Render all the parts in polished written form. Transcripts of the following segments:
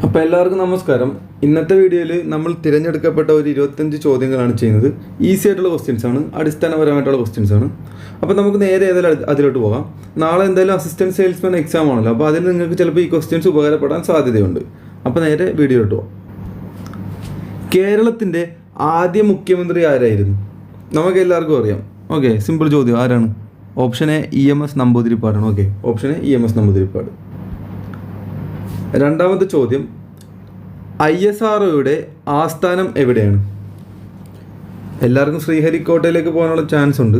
അപ്പോൾ എല്ലാവർക്കും നമസ്കാരം. ഇന്നത്തെ വീഡിയോയിൽ നമ്മൾ തിരഞ്ഞെടുക്കപ്പെട്ട ഒരു 25 ചോദ്യങ്ങളാണ് ചെയ്യുന്നത്. ഈസി ആയിട്ടുള്ള ക്വസ്റ്റ്യൻസ് ആണ്, അടിസ്ഥാനപരമായിട്ടുള്ള ക്വസ്റ്റ്യൻസ് ആണ്. അപ്പോൾ നമുക്ക് നേരെ അതിലോട്ട് പോകാം. നാളെ എന്തായാലും അസിസ്റ്റൻറ്റ് സെയിൽസ്മാൻ എക്സാം ആണല്ലോ, അപ്പോൾ അതിൽ നിങ്ങൾക്ക് ചിലപ്പോൾ ഈ ക്വസ്റ്റ്യൻസ് ഉപകാരപ്പെടാൻ സാധ്യതയുണ്ട്. അപ്പോൾ നേരെ വീഡിയോയിലോട്ട് പോകാം. കേരളത്തിൻ്റെ ആദ്യ മുഖ്യമന്ത്രി ആരായിരുന്നു? നമുക്ക് എല്ലാവർക്കും അറിയാം. ഓക്കെ, സിമ്പിൾ ചോദ്യം. ആരാണ്? ഓപ്ഷൻ എ EMS നമ്പൂതിരിപ്പാടാണ്. Okay, option A EMS Namboodiripad. രണ്ടാമത്തെ ചോദ്യം, ISROയുടെ ആസ്ഥാനം എവിടെയാണ്? എല്ലാവർക്കും ശ്രീഹരിക്കോട്ടയിലേക്ക് പോകാനുള്ള ചാൻസ് ഉണ്ട്.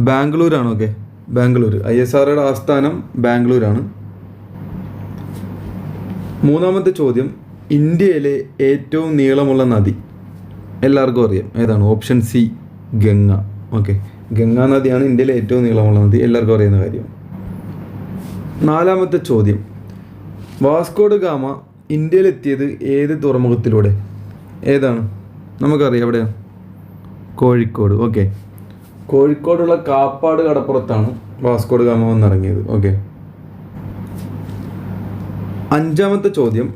ബാംഗ്ലൂരാണ്. ഓക്കെ, ബാംഗ്ലൂർ. ISROയുടെ ആസ്ഥാനം ബാംഗ്ലൂരാണ്. മൂന്നാമത്തെ ചോദ്യം, ഇന്ത്യയിലെ ഏറ്റവും നീളമുള്ള നദി എല്ലാവർക്കും അറിയാം. ഏതാണ്? Option C Ganga. Okay, Ganga നദിയാണ് ഇന്ത്യയിലെ ഏറ്റവും നീളമുള്ള നദി, എല്ലാവർക്കും അറിയുന്ന കാര്യമാണ്. നാലാമത്തെ ചോദ്യം, വാസ്കോഡ ഗാമ ഇന്ത്യയിലെത്തിയത് ഏത് തുറമുഖത്തിലൂടെ? ഏതാണ്? നമുക്കറിയാം. എവിടെയാണ്? കോഴിക്കോട്. ഓക്കെ, കോഴിക്കോടുള്ള കാപ്പാട് കടപ്പുറത്താണ് വാസ്കോഡ ഗാമ വന്നിറങ്ങിയത്. ഓക്കെ. അഞ്ചാമത്തെ ചോദ്യം,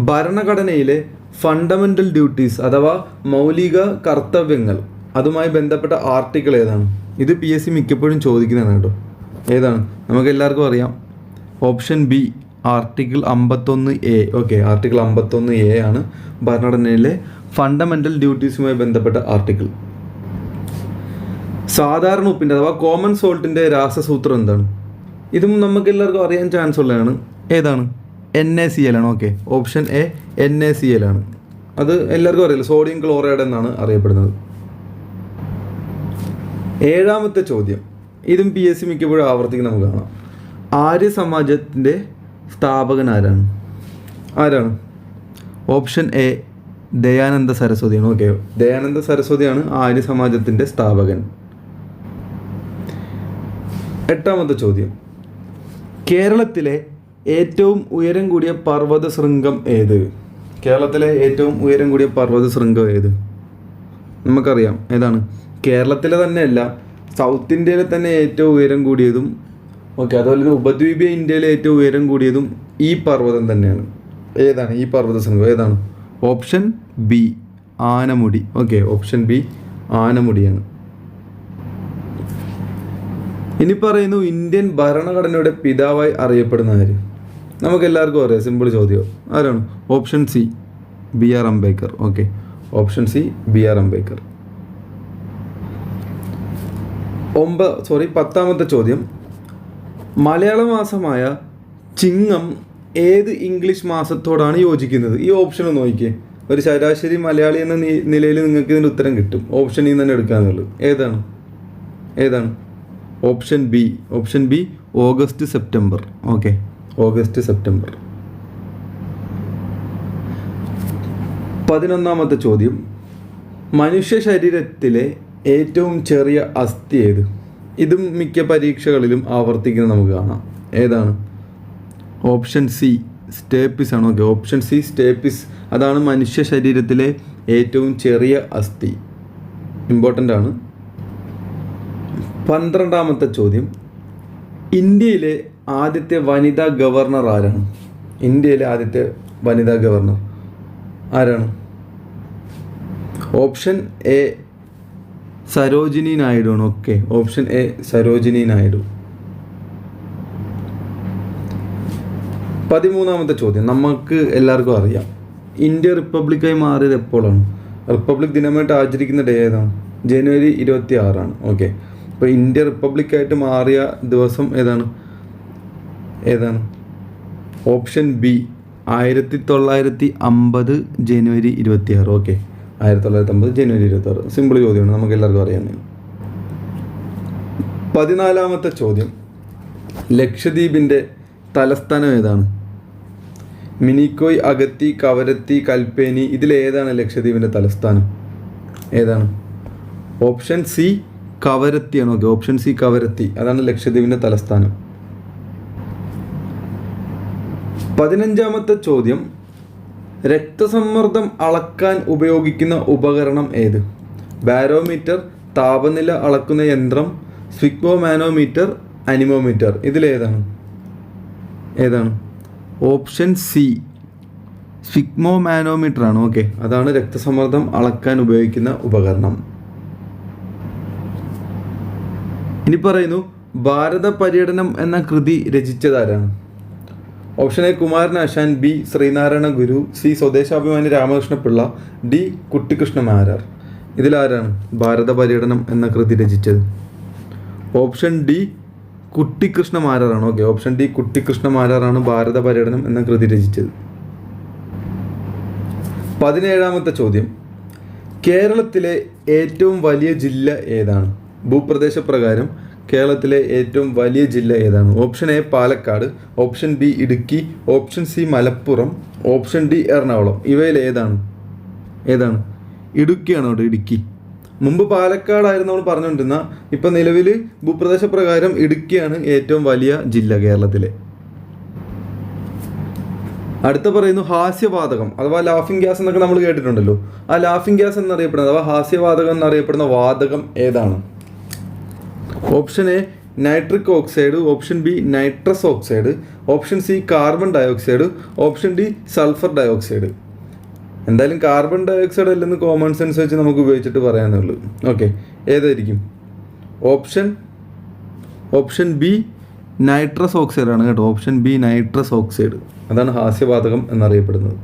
ഭരണഘടനയിലെ ഫണ്ടമെൻ്റൽ ഡ്യൂട്ടീസ് അഥവാ മൗലിക കർത്തവ്യങ്ങൾ അതുമായി ബന്ധപ്പെട്ട ആർട്ടിക്കിൾ ഏതാണ്? ഇത് PSC മിക്കപ്പോഴും ചോദിക്കുന്നതാണ് കേട്ടോ. ഏതാണ്? നമുക്ക് എല്ലാവർക്കും അറിയാം. Option B article 51A. Okay, article 51A ആണ് ഭരണഘടനയിലെ ഫണ്ടമെൻ്റൽ ഡ്യൂട്ടീസുമായി ബന്ധപ്പെട്ട ആർട്ടിക്കിൾ. സാധാരണ ഉപ്പിൻ്റെ അഥവാ കോമൺ സോൾട്ടിൻ്റെ രാസസൂത്രം എന്താണ്? ഇതും നമുക്ക് എല്ലാവർക്കും അറിയാൻ ചാൻസ് ഉള്ളതാണ്. ഏതാണ്? NaCl ആണ്. ഓക്കെ, ഓപ്ഷൻ എ NaCl ആണ്. അത് എല്ലാവർക്കും അറിയില്ല, സോഡിയം ക്ലോറൈഡ് എന്നാണ് അറിയപ്പെടുന്നത്. ഏഴാമത്തെ ചോദ്യം, ഇതും PSC മിക്കപ്പോഴും ആവർത്തിക്കുന്ന നമുക്ക് കാണാം. ആര്യ സമാജത്തിൻ്റെ സ്ഥാപകൻ ആരാണ്? ആരാണ്? ഓപ്ഷൻ എ ദയാനന്ദ സരസ്വതിയാണ്. ഓക്കെ, ദയാനന്ദ സരസ്വതിയാണ് ആര്യ സമാജത്തിൻ്റെ സ്ഥാപകൻ. എട്ടാമത്തെ ചോദ്യം, കേരളത്തിലെ ഏറ്റവും ഉയരം കൂടിയ പർവ്വത ശൃംഗം ഏത്? കേരളത്തിലെ ഏറ്റവും ഉയരം കൂടിയ പർവ്വത ശൃംഗം ഏത്? നമുക്കറിയാം. ഏതാണ്? കേരളത്തിലെ തന്നെയല്ല, സൗത്ത് ഇന്ത്യയിലെ തന്നെ ഏറ്റവും ഉയരം കൂടിയതും ഓക്കെ, അതുപോലെ തന്നെ ഉപദ്വീപീയ ഇന്ത്യയിലെ ഏറ്റവും ഉയരം കൂടിയതും ഈ പർവ്വതം തന്നെയാണ്. ഏതാണ് ഈ പർവ്വത ശൃംഗം? ഏതാണ്? Option B Anamudi. Okay, option B ആനമുടിയാണ്. ഇനി പറയുന്നു, ഇന്ത്യൻ ഭരണഘടനയുടെ പിതാവായി അറിയപ്പെടുന്ന ആര്? നമുക്ക് എല്ലാവർക്കും അറിയാം. സിമ്പിൾ ചോദ്യം. ആരാണ്? Option C BR Ambedkar. Okay, option C BR Ambedkar. പത്താമത്തെ ചോദ്യം, മലയാള മാസമായ ചിങ്ങം ഏത് ഇംഗ്ലീഷ് മാസത്തോടാണ് യോജിക്കുന്നത്? ഈ ഓപ്ഷൻ ഒന്ന് നോക്കിയേ. ഒരു ശരാശരി മലയാളി എന്ന നിലയിൽ നിങ്ങൾക്ക് ഇതിൻ്റെ ഉത്തരം കിട്ടും. ഓപ്ഷനിൽ നിന്ന് തന്നെ എടുക്കാന്നുള്ളൂ. ഏതാണ്? ഏതാണ്? Option B. Option B August September. Okay, August September. 11ാമത്തെ ചോദ്യം, മനുഷ്യ ശരീരത്തിലെ ഏറ്റവും ചെറിയ അസ്ഥി ഏത്? ഇതും മിക്ക പരീക്ഷകളിലും ആവർത്തിക്കുന്നത് നമുക്ക് കാണാം. ഏതാണ്? ഓപ്ഷൻ സി സ്റ്റേപ്പിസ് ആണ്. Okay, option C stapes. അതാണ് മനുഷ്യ ശരീരത്തിലെ ഏറ്റവും ചെറിയ അസ്ഥി. ഇമ്പോർട്ടൻ്റ് ആണ്. 12ാമത്തെ ചോദ്യം, ഇന്ത്യയിലെ ആദ്യത്തെ വനിതാ ഗവർണർ ആരാണ്? ഇന്ത്യയിലെ ആദ്യത്തെ വനിതാ ഗവർണർ ആരാണ്? ഓപ്ഷൻ എ സരോജിനി നായിഡു ആണ്. Okay, option A Sarojini Naidu. 13ാമത്തെ ചോദ്യം, നമുക്ക് എല്ലാവർക്കും അറിയാം. ഇന്ത്യ റിപ്പബ്ലിക്കായി മാറിയത് എപ്പോഴാണ്? റിപ്പബ്ലിക് ദിനമായിട്ട് ആചരിക്കുന്ന ഡേ ഏതാണ്? ജനുവരി 26 ആണ്. ഓക്കെ, അപ്പോൾ ഇന്ത്യ റിപ്പബ്ലിക്കായിട്ട് മാറിയ ദിവസം ഏതാണ്? ഏതാണ്? ഓപ്ഷൻ ബി 1950 ജനുവരി 26. ഓക്കെ, 1950 ജനുവരി 26. സിമ്പിൾ ചോദ്യമാണ്, നമുക്ക് എല്ലാവർക്കും അറിയാവുന്നതാണ്. 14ാമത്തെ ചോദ്യം, ലക്ഷദ്വീപിൻ്റെ തലസ്ഥാനം ഏതാണ്? മിനിക്കോയ്, അഗത്തി, കവരത്തി, കൽപ്പേനി, ഇതിലേതാണ് ലക്ഷദ്വീപിൻ്റെ തലസ്ഥാനം? ഏതാണ്? ഓപ്ഷൻ സി കവരത്തിയാണ്. Okay, option C Kavaratti. അതാണ് ലക്ഷദ്വീപിൻ്റെ തലസ്ഥാനം. 15ാമത്തെ ചോദ്യം, രക്തസമ്മർദ്ദം അളക്കാൻ ഉപയോഗിക്കുന്ന ഉപകരണം ഏത്? ബാരോമീറ്റർ, താപനില അളക്കുന്ന യന്ത്രം, സ്ഫിഗ്മോമാനോമീറ്റർ, അനിമോമീറ്റർ. ഇതിലേതാണ്? ഏതാണ്? ഓപ്ഷൻ സി സ്ഫിഗ്മോമാനോമീറ്റർ ആണ്. ഓക്കെ, അതാണ് രക്തസമ്മർദ്ദം അളക്കാൻ ഉപയോഗിക്കുന്ന ഉപകരണം. ഇനി പറയുന്നു, ഭാരത പര്യടനം എന്ന കൃതി രചിച്ചതാരാണ്? Option A Kumaranasan, B Sreenarayana Guru, C Swadeshabhimani Ramakrishna Pillai, D Kuttikrishna Marar. ഇതിലാരാണ് ഭാരത പര്യടനം എന്ന കൃതി രചിച്ചത്? Option D Kuttikrishna മാരാറാണ്. Okay, option D Kuttikrishna മാരാറാണ് ഭാരത പര്യടനം എന്ന കൃതി രചിച്ചത്. 17ാമത്തെ ചോദ്യം, കേരളത്തിലെ ഏറ്റവും വലിയ ജില്ല ഏതാണ്? ഭൂപ്രദേശപ്രകാരം കേരളത്തിലെ ഏറ്റവും വലിയ ജില്ല ഏതാണ്? Option A Palakkad, option B Idukki, option C Malappuram, option D Ernakulam. ഇവയിൽ ഏതാണ്? ഇടുക്കിയാണ് കേട്ടോ, ഇടുക്കി. മുമ്പ് പാലക്കാടായിരുന്നു നമ്മൾ പറഞ്ഞുകൊണ്ടിരുന്ന, ഇപ്പം നിലവിൽ ഭൂപ്രദേശപ്രകാരം ഇടുക്കിയാണ് ഏറ്റവും വലിയ ജില്ല കേരളത്തിലെ. അടുത്ത പറയുന്നു, ഹാസ്യവാതകം അഥവാ ലാഫിംഗ് ഗ്യാസ് എന്നൊക്കെ നമ്മൾ കേട്ടിട്ടുണ്ടല്ലോ. ആ ലാഫിംഗ് ഗ്യാസ് എന്നറിയപ്പെടുന്നത് അഥവാ ഹാസ്യവാതകം എന്നറിയപ്പെടുന്ന വാതകം ഏതാണ്? Option A nitric oxide, option B nitrous oxide, option C carbon dioxide, option D sulphur dioxide. എന്തായാലും കാർബൺ ഡയോക്സൈഡ് അല്ലെന്ന് കോമൺ സെൻസ് വെച്ച് നമുക്ക് ഉപയോഗിച്ചിട്ട് പറയാനുള്ളൂ. ഓക്കെ, ഏതായിരിക്കും? ഓപ്ഷൻ ബി നൈട്രസ് ഓക്സൈഡ് ആണ് കേട്ടോ. ഓപ്ഷൻ ബി നൈട്രസ് ഓക്സൈഡ്, അതാണ് ഹാസ്യവാതകം എന്നറിയപ്പെടുന്നത്.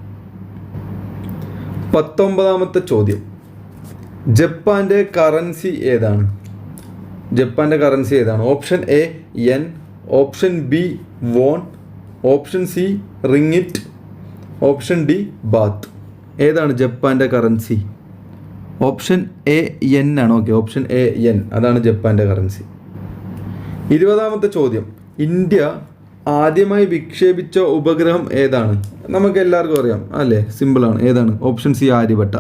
19ാമത്തെ ചോദ്യം, ജപ്പാന്റെ കറൻസി ഏതാണ്? Option A yen, option B won, option C ringgit, option D baht. ഏതാണ് ജപ്പാന്റെ കറൻസി? ഓപ്ഷൻ എ യെൻ ആണ്. ഓക്കെ, ഓപ്ഷൻ എ യെൻ, അതാണ് ജപ്പാന്റെ കറൻസി. 20ാമത്തെ ചോദ്യം, ഇന്ത്യ ആദ്യമായി വിക്ഷേപിച്ച ഉപഗ്രഹം ഏതാണ്? നമുക്ക് എല്ലാവർക്കും അറിയാം അല്ലേ, സിമ്പിളാണ്. ഏതാണ്? Option C Aryabhata.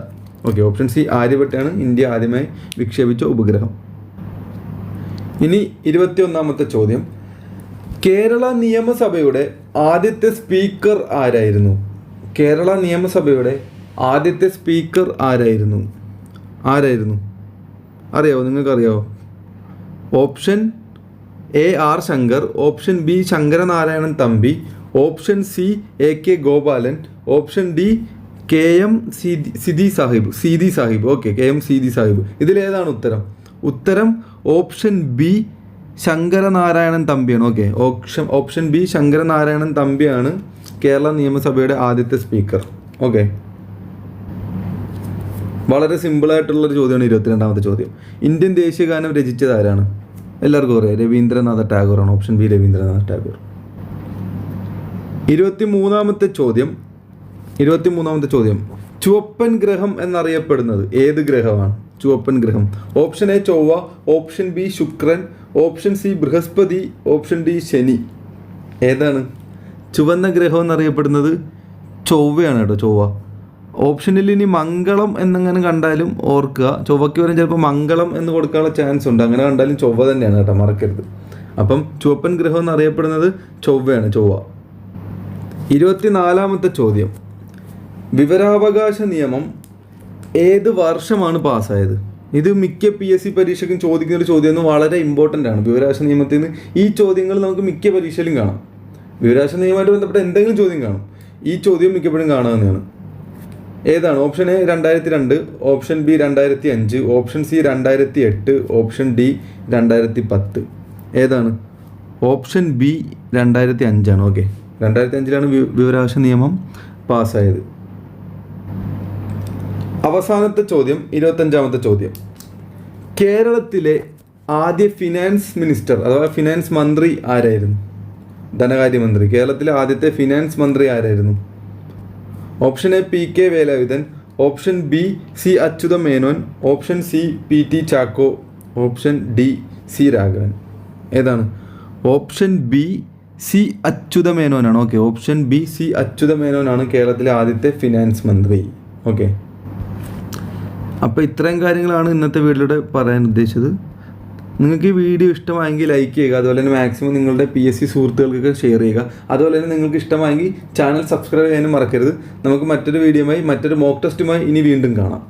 Okay, option C ആര്യഭട്ടയാണ് ഇന്ത്യ ആദ്യമായി വിക്ഷേപിച്ച ഉപഗ്രഹം. ഇനി 21ാമത്തെ ചോദ്യം, കേരള നിയമസഭയുടെ ആദ്യത്തെ സ്പീക്കർ ആരായിരുന്നു? കേരള നിയമസഭയുടെ ആദ്യത്തെ സ്പീക്കർ ആരായിരുന്നു? അറിയാവോ? നിങ്ങൾക്കറിയാവോ? Option A R Shankar, option B Sankaranarayanan Thampi, option C A K Gopalan, option D K M Seethi Sahib. Okay, K M Seethi Sahib. ഇതിലേതാണ് ഉത്തരം ഓപ്ഷൻ ബി ശങ്കരനാരായണൻ തമ്പിയാണ്. ഓക്കെ, ഓപ്ഷൻ ബി ശങ്കരനാരായണൻ തമ്പിയാണ് കേരള നിയമസഭയുടെ ആദ്യത്തെ സ്പീക്കർ. ഓക്കെ, വളരെ സിമ്പിളായിട്ടുള്ളൊരു ചോദ്യമാണ് 22ാമത്തെ ചോദ്യം. ഇന്ത്യൻ ദേശീയ ഗാനം രചിച്ചത് ആരാണ്? എല്ലാവർക്കും അറിയാം, രവീന്ദ്രനാഥ ടാഗോറാണ്. Option B Rabindranath Tagore. 23ാമത്തെ ചോദ്യം, ചുവപ്പൻ ഗ്രഹം എന്നറിയപ്പെടുന്നത് ഏത് ഗ്രഹമാണ്? ചുവപ്പൻ ഗ്രഹം. ഓപ്ഷൻ എ ചൊവ്വ, ഓപ്ഷൻ ബി ശുക്രൻ, ഓപ്ഷൻ സി ബൃഹസ്പതി, ഓപ്ഷൻ ഡി ശനി. ഏതാണ് ചുവന്ന ഗ്രഹം എന്നറിയപ്പെടുന്നത്? ചൊവ്വയാണ് കേട്ടോ, ചൊവ്വ. ഓപ്ഷനിൽ ഇനി മംഗളം എന്നങ്ങനെ കണ്ടാലും ഓർക്കുക, ചൊവ്വയ്ക്ക് വരെ ചിലപ്പോൾ മംഗളം എന്ന് കൊടുക്കാനുള്ള ചാൻസ് ഉണ്ട്. അങ്ങനെ കണ്ടാലും ചൊവ്വ തന്നെയാണ് കേട്ടോ, മറക്കരുത്. അപ്പം ചുവപ്പൻ ഗ്രഹം എന്നറിയപ്പെടുന്നത് ചൊവ്വയാണ്, ചൊവ്വ. 24ാമത്തെ ചോദ്യം, വിവരാവകാശ നിയമം ഏത് വർഷമാണ് പാസ്സായത്? ഇത് മിക്ക PSC പരീക്ഷയ്ക്കും ചോദിക്കുന്ന ഒരു ചോദ്യം, വളരെ ഇമ്പോർട്ടൻ്റ് ആണ്. വിവരാവകാശ നിയമത്തിൽ നിന്ന് ഈ ചോദ്യങ്ങൾ നമുക്ക് മിക്ക പരീക്ഷയിലും കാണാം. വിവരാവകാശ നിയമമായിട്ട് ബന്ധപ്പെട്ട എന്തെങ്കിലും ചോദ്യം കാണും. ഈ ചോദ്യം മിക്കപ്പോഴും കാണാവുന്നതാണ്. ഏതാണ്? Option A 2002, option B 2005, option C 2008, option D 2010. ഏതാണ്? ഓപ്ഷൻ ബി 2005 ആണ്. ഓക്കെ, 2005 വിവരാവകാശ നിയമം പാസ്സായത്. അവസാനത്തെ ചോദ്യം, 25ാമത്തെ ചോദ്യം, കേരളത്തിലെ ആദ്യ ഫിനാൻസ് മിനിസ്റ്റർ അഥവാ ഫിനാൻസ് മന്ത്രി ആരായിരുന്നു? ധനകാര്യമന്ത്രി. കേരളത്തിലെ ആദ്യത്തെ ഫിനാൻസ് മന്ത്രി ആരായിരുന്നു? Option A PK Velayudhan, option B C Achutha Menon, option C PT Chacko, option D C Raghavan. ഏതാണ്? ഓപ്ഷൻ ബി സി അച്യുത മേനോനാണ്. Okay, option B C Achutha മേനോനാണ് കേരളത്തിലെ ആദ്യത്തെ ഫിനാൻസ് മന്ത്രി. ഓക്കെ, അപ്പോൾ ഇത്രയും കാര്യങ്ങളാണ് ഇന്നത്തെ വീഡിയോയിലൂടെ പറയാൻ ഉദ്ദേശിച്ചത്. നിങ്ങൾക്ക് ഈ വീഡിയോ ഇഷ്ടമായെങ്കിൽ ലൈക്ക് ചെയ്യുക, അതുപോലെ തന്നെ മാക്സിമം നിങ്ങളുടെ PSC സുഹൃത്തുക്കൾക്കൊക്കെ ഷെയർ ചെയ്യുക. അതുപോലെ തന്നെ നിങ്ങൾക്ക് ഇഷ്ടമായെങ്കിൽ ചാനൽ സബ്സ്ക്രൈബ് ചെയ്യാനും മറക്കരുത്. നമുക്ക് മറ്റൊരു വീഡിയോയുമായി മറ്റൊരു മോക്ക് ടെസ്റ്റുമായി ഇനി വീണ്ടും കാണാം.